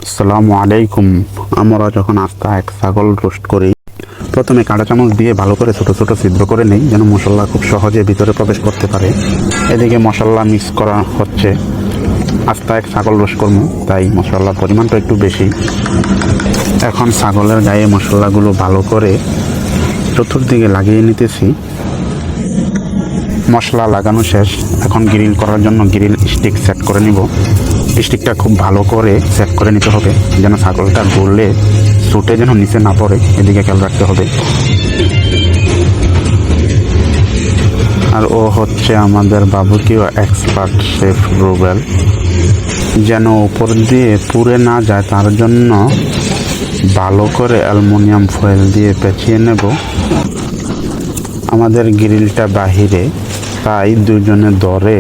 আসসালামু আলাইকুম। আমরা যখন আস্তা এক ছাগল রোস্ট করি, প্রথমে কাঁটা চামচ দিয়ে ভালো করে ছোট ছোট ছিদ্র করে নেই, যেন মশলা খুব সহজে ভিতরে প্রবেশ করতে পারে। এদিকে মশলা মিক্স করা হচ্ছে। আস্তা এক ছাগল রোস্ট করবো, তাই মশলার পরিমাণটা একটু বেশি। এখন ছাগলের গায়ে মশলাগুলো ভালো করে চতুর্দিকে লাগিয়ে নিতেছি। মশলা লাগানো শেষ। এখন গ্রিল করার জন্য গ্রিল স্টিক সেট করে নিব। স্টিকটা খুব ভালো করে সেট করে নিতে হবে, যেন ছাগলটা গড়লে ছুটে যেন নিচে না পড়ে, এদিকে খেয়াল রাখতে হবে। আর ও হচ্ছে আমাদের বাবুর্চিও এক্সপার্ট শেফ রুবেল। যেন উপর দিয়ে পুড়ে না যায় তার জন্য ভালো করে অ্যালুমিনিয়াম ফয়েল দিয়ে পেঁচিয়ে নেব। আমাদের গ্রিলটা বাহিরে, তাই দুজনে ধরে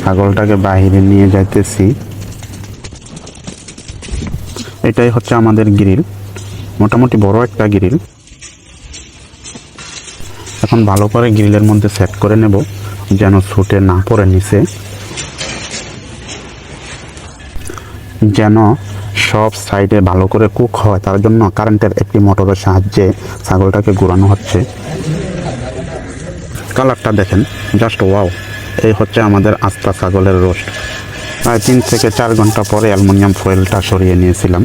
ছাগলটাকে বাহিরে নিয়ে যাইতেছি। এটাই হচ্ছে আমাদের গ্রিল, মোটামুটি বড় একটা গ্রিল। এখন ভালো করে গ্রিলের মধ্যে সেট করে নেব, যেন ছুটে না পড়ে নিচে। যেন সব সাইডে ভালো করে কুক হয়, তার জন্য কারেন্টের একটি মোটরের সাহায্যে ছাগলটাকে ঘোরানো হচ্ছে। কালারটা দেখেন, জাস্ট ওয়াও। এই হচ্ছে আমাদের আস্তা ছাগলের রোস্ট। প্রায় 3 থেকে 4 ঘন্টা পরে অ্যালুমিনিয়াম ফয়েলটা সরিয়ে নিয়েছিলাম।